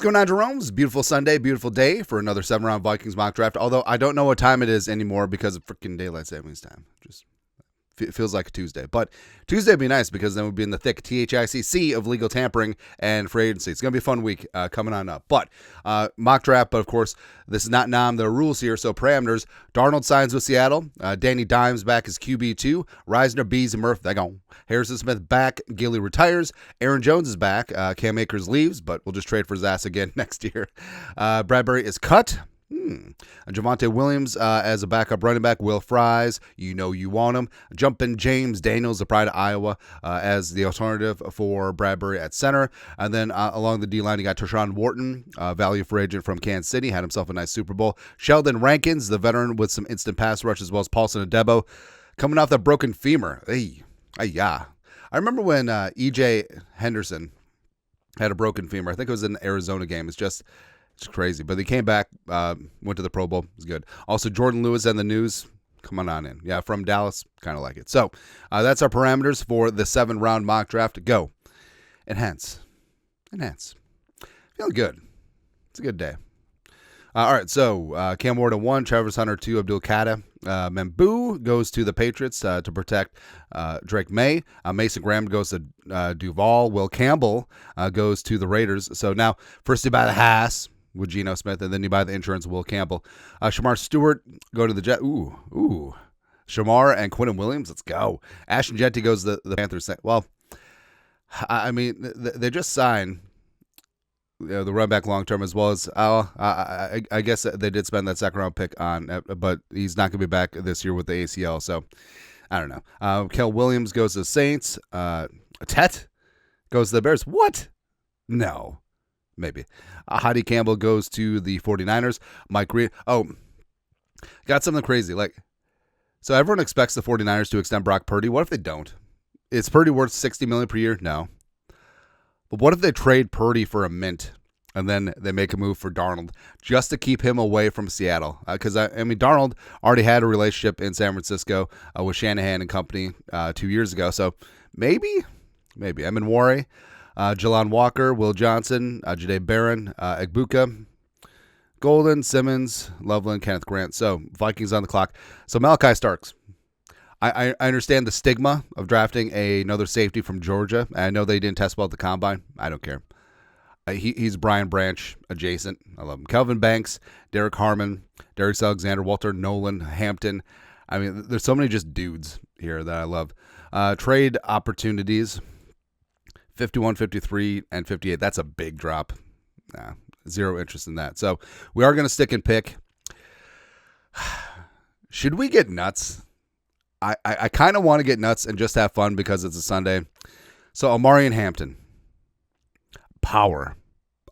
going on, Jerome? It's a beautiful Sunday, beautiful day for another 7-round Vikings mock draft. Although I don't know what time it is anymore because of freaking daylight savings time. Just feels like a Tuesday. But Tuesday would be nice because then we'd be in the thick THICC of legal tampering and free agency. It's going to be a fun week coming on up. But mock draft, but of course, this is not NAM. There are rules here, so parameters. Darnold signs with Seattle. Danny Dimes back as QB2. Reisner, Bees, and Murph, they go. Harrison Smith back. Gilly retires. Aaron Jones is back. Cam Akers leaves, but we'll just trade for his ass again next year. Bradbury is cut. Javonte Williams as a backup running back. Will Fries, you know you want him. Jumpin' James Daniels, the pride of Iowa, as the alternative for Bradbury at center. And then along the D-line, you got Tershawn Wharton, value free agent from Kansas City, had himself a nice Super Bowl. Sheldon Rankins, the veteran with some instant pass rush, as well as Paulson Adebo, coming off that broken femur. Yeah. I remember when E.J. Henderson had a broken femur. I think it was in the Arizona game. It's crazy. But he came back, went to the Pro Bowl. It was good. Also, Jordan Lewis and the news. Come on in. Yeah, from Dallas. Kind of like it. So, that's our parameters for the 7-round mock draft. Go. Enhance. Feeling good. It's a good day. All right, so Cam Ward 1, Travis Hunter 2, Abdul Qadir. Membu goes to the Patriots to protect Drake May. Mason Graham goes to Duval. Will Campbell goes to the Raiders. So now, first you buy the Haas with Geno Smith, and then you buy the insurance with Will Campbell. Shamar Stewart go to the Jets. Ooh. Shamar and Quinton Williams, let's go. Ashton Jeanty goes to the Panthers. Well, I mean, they just signed the run back long term, as well as I guess they did spend that second round pick on, but he's not going to be back this year with the ACL. So I don't know. Kel Williams goes to the Saints. Tet goes to the Bears. What? No, maybe. Hadi Campbell goes to the 49ers. Mike Green. Oh, got something crazy. So everyone expects the 49ers to extend Brock Purdy. What if they don't? Is Purdy worth $60 million per year? No. But what if they trade Purdy for a mint and then they make a move for Darnold just to keep him away from Seattle? Because, Darnold already had a relationship in San Francisco with Shanahan and company 2 years ago. So maybe. Emin Wari, Jelon Walker, Will Johnson, Jade Barron, Egbuka, Golden, Simmons, Loveland, Kenneth Grant. So Vikings on the clock. So Malachi Starks. I understand the stigma of drafting another safety from Georgia. I know they didn't test well at the combine. I don't care. He's Brian Branch adjacent. I love him. Kelvin Banks, Derek Harmon, Darius Alexander, Walter Nolan, Hampton. I mean, there's so many just dudes here that I love. Trade opportunities, 51, 53, and 58. That's a big drop. Nah, zero interest in that. So we are going to stick and pick. Should we get nuts? I kind of want to get nuts and just have fun because it's a Sunday. So Omari and Hampton. Power.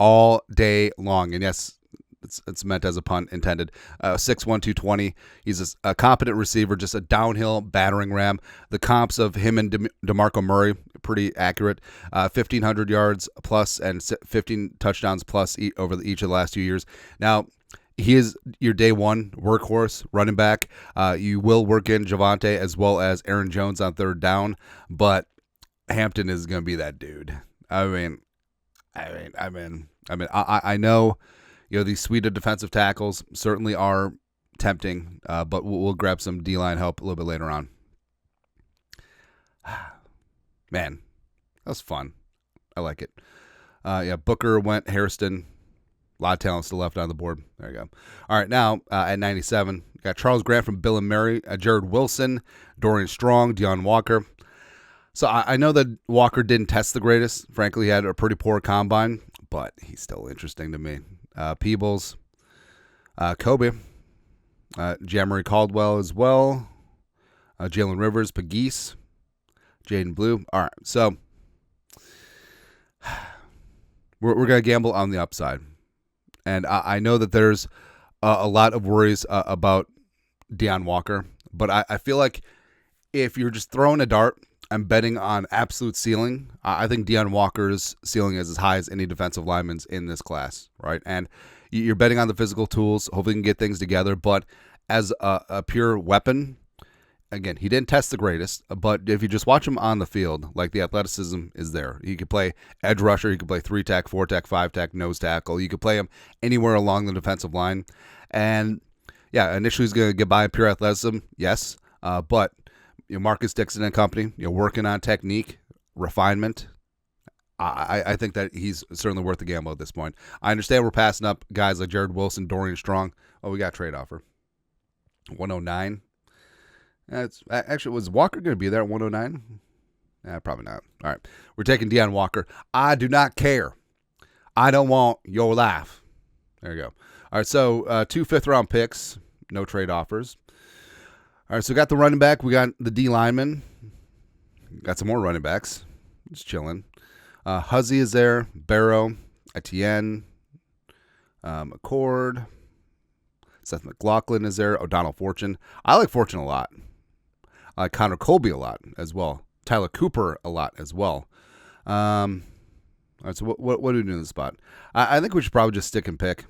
All day long. And yes, it's meant as a pun intended. 6'1", 220. He's a competent receiver, just a downhill battering ram. The comps of him and DeMarco Murray, pretty accurate. 1,500 yards plus and 15 touchdowns plus over each of the last 2 years. Now, he is your day one workhorse running back. You will work in Javonte as well as Aaron Jones on third down, but Hampton is going to be that dude. I know, these suite of defensive tackles certainly are tempting, but we'll grab some D-line help a little bit later on. Man, that was fun. I like it. Booker went, Hairston. A lot of talent still left on the board. There you go. All right, now at 97, got Charles Grant from Bill and Mary, Jared Wilson, Dorian Strong, Deion Walker. So I know that Walker didn't test the greatest. Frankly, he had a pretty poor combine, but he's still interesting to me. Peebles, Kobe, Jamari Caldwell as well, Jalen Rivers, Pegues, Jaden Blue. All right, so we're going to gamble on the upside. And I know that there's a lot of worries about Deion Walker, but I feel like if you're just throwing a dart and betting on absolute ceiling, I think Deion Walker's ceiling is as high as any defensive lineman's in this class, right? And you're betting on the physical tools, hopefully you can get things together, but as a pure weapon, again, he didn't test the greatest, but if you just watch him on the field, like the athleticism is there. He could play edge rusher, he could play 3-tech, 4-tech, 5-tech, nose tackle. You could play him anywhere along the defensive line. And yeah, initially he's going to get by pure athleticism, yes. But Marcus Dixon and company, working on technique, refinement. I think that he's certainly worth the gamble at this point. I understand we're passing up guys like Jared Wilson, Dorian Strong. Oh, we got a trade offer. 109. Actually, was Walker going to be there at 109? Probably not. All right. We're taking Deion Walker. I do not care. I don't want your life. There you go. All right, so 2 fifth-round picks, no trade offers. All right, so we got the running back. We got the D lineman. Got some more running backs. Just chilling. Huzzy is there. Barrow, Etienne, McCord. Seth McLaughlin is there. O'Donnell Fortune. I like Fortune a lot. I like Connor Colby a lot as well. Tyler Cooper a lot as well. All right, so what do we do in this spot? I think we should probably just stick and pick.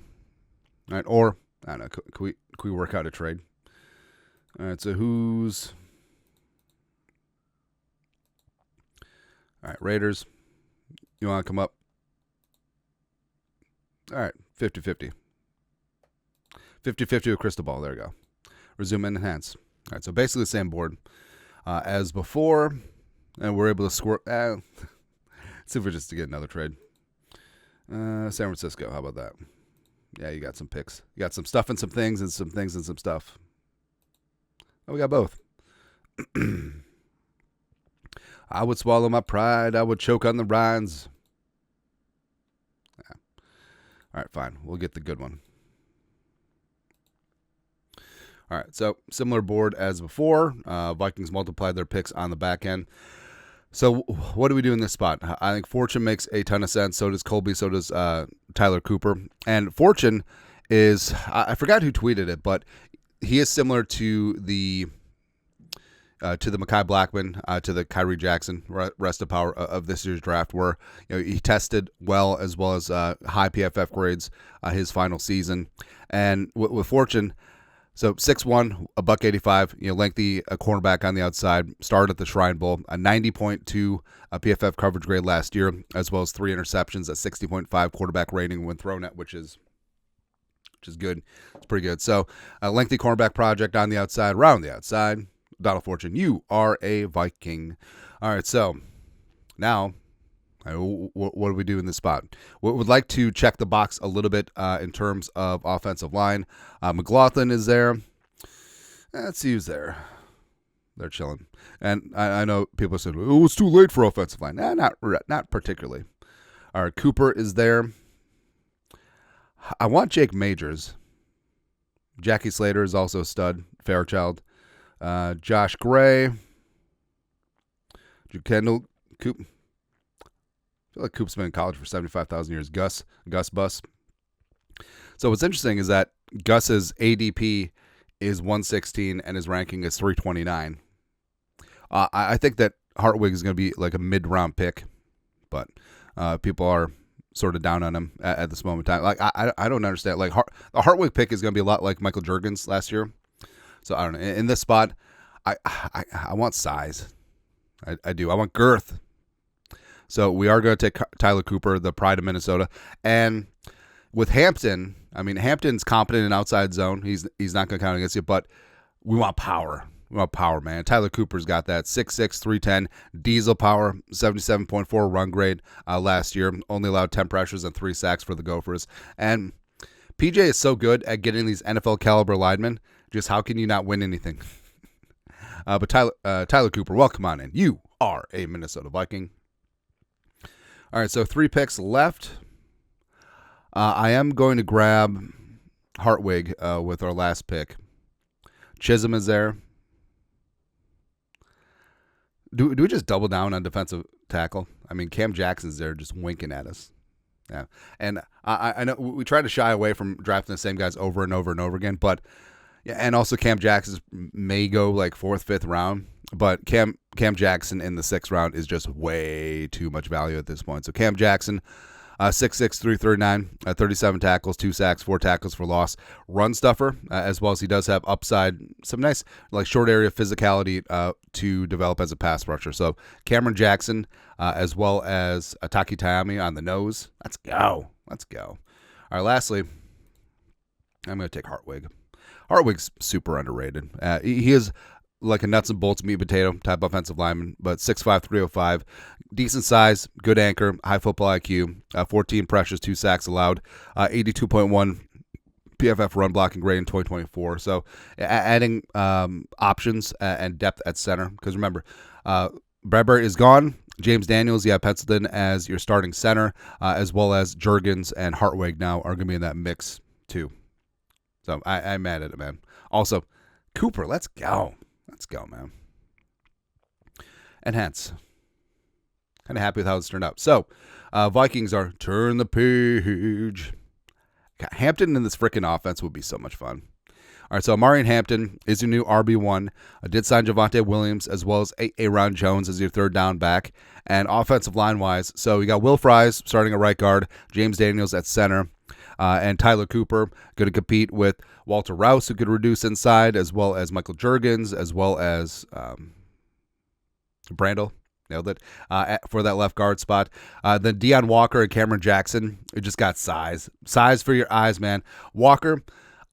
All right, or, I don't know, can we work out a trade? All right, so who's... All right, Raiders. You want to come up? All right, 50-50. 50-50 with Crystal Ball. There we go. Resume and enhance. All right, so basically the same board as before, and we're able to score... let's see if we just to get another trade. San Francisco, how about that? Yeah, you got some picks. You got some stuff and some things and some things and some stuff. Oh, we got both. I would swallow my pride. I would choke on the rinds. Yeah. All right, fine. We'll get the good one. All right, so similar board as before. Vikings multiplied their picks on the back end. So what do we do in this spot? I think Fortune makes a ton of sense. So does Colby. So does Tyler Cooper. And Fortune is, I forgot who tweeted it, but he is similar to the Mekhi Blackman, to the Kyrie Jackson rest of power of this year's draft, where he tested well as high PFF grades his final season. And with Fortune, so 6'1", $185, lengthy cornerback on the outside, started at the Shrine Bowl, a 90.2 PFF coverage grade last year, as well as 3 interceptions, a 60.5 quarterback rating when thrown at, which is good. It's pretty good. So a lengthy cornerback project on the outside, around the outside. Donald Fortune, you are a Viking. All right, so now what do we do in this spot? We would like to check the box a little bit in terms of offensive line. McLaughlin is there. Let's see who's there. They're chilling. And I know people said, oh, it's too late for offensive line. Nah, not particularly. All right, Cooper is there. I want Jake Majors. Jackie Slater is also a stud. Fairchild. Josh Gray. Drew Kendall. Coop. I feel like Coop's been in college for 75,000 years. Gus Bus. So what's interesting is that Gus's ADP is 116 and his ranking is 329. I think that Hartwig is going to be like a mid-round pick, but people are sort of down on him at this moment in time. Like I don't understand. Like the Hartwig pick is going to be a lot like Michael Juergens last year. So I don't know. In this spot, I want size. I do. I want girth. So we are going to take Tyler Cooper, the pride of Minnesota. And with Hampton, I mean, Hampton's competent in outside zone. He's not going to count against you, but we want power. We want power, man. Tyler Cooper's got that. 6'6", 310, diesel power, 77.4 run grade last year. Only allowed 10 pressures and 3 sacks for the Gophers. And PJ is so good at getting these NFL caliber linemen. Just how can you not win anything? But Tyler Cooper, welcome on in. You are a Minnesota Viking. All right, so 3 picks left. I am going to grab Hartwig with our last pick. Chisholm is there. Do we just double down on defensive tackle? I mean, Cam Jackson's there just winking at us. Yeah, and I know we try to shy away from drafting the same guys over and over and over again, but yeah, and also Cam Jackson may go like 4th, 5th round, but Cam Jackson in the 6th round is just way too much value at this point. So Cam Jackson, 6'6", 339, 37 tackles, 2 sacks, 4 tackles for loss. Run stuffer, as well as he does have upside, some nice like short area physicality to develop as a pass rusher. So Cameron Jackson, as well as Ataki Tayami on the nose. Let's go. Let's go. All right, lastly, I'm going to take Hartwig. Hartwig's super underrated. He is like a nuts and bolts meat potato type offensive lineman, but 6'5", 305. Decent size, good anchor, high football IQ, 14 pressures, 2 sacks allowed, 82.1 PFF run blocking grade in 2024. So adding options and depth at center. Because remember, Bradbury is gone. James Daniels, penciled in as your starting center, as well as Juergens and Hartwig now are going to be in that mix too. So I'm mad at it, man. Also, Cooper, let's go. Let's go, man. And hence, kind of happy with how this turned out. So, Vikings are turn the page. God, Hampton in this freaking offense would be so much fun. All right, so Amari Hampton is your new RB1. I did sign Javonte Williams as well as Aaron Jones as your third down back. And offensive line-wise, so you got Will Fries starting at right guard, James Daniels at center, and Tyler Cooper going to compete with Walter Rouse, who could reduce inside, as well as Michael Juergens, as well as Brandel. Nailed it. For that left guard spot. Then Deion Walker and Cameron Jackson, who just got size. Size for your eyes, man. Walker,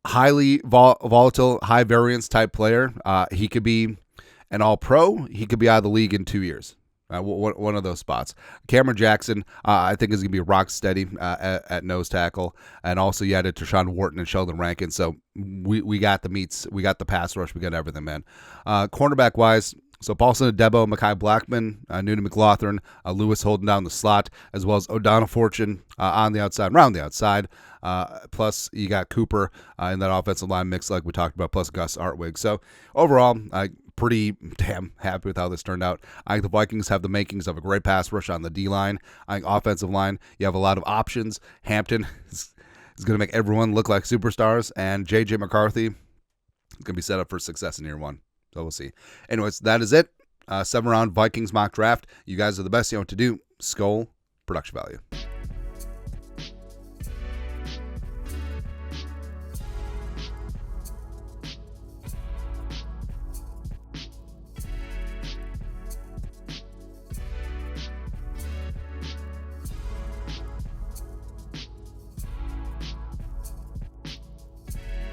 highly volatile, high variance type player. He could be an all-pro. He could be out of the league in 2 years. One of those spots. Cameron Jackson, I think, is going to be rock steady at nose tackle. And also you added Tershawn Wharton and Sheldon Rankin. So we got the meats. We got the pass rush. We got everything, man. Cornerback-wise, so Paulson Adebo, Mekhi Blackman, Noonan McLaughlin, Lewis holding down the slot, as well as O'Donnell Fortune on the outside, around the outside. Plus, you got Cooper in that offensive line mix like we talked about, plus Gus Hartwig. So, overall, pretty damn happy with how this turned out. I think the Vikings have the makings of a great pass rush on the D-line. I think offensive line, you have a lot of options. Hampton is going to make everyone look like superstars, and J.J. McCarthy is going to be set up for success in year one. So we'll see. Anyways, that is it. 7-round Vikings mock draft. You guys are the best. You know what to do. Skull production value.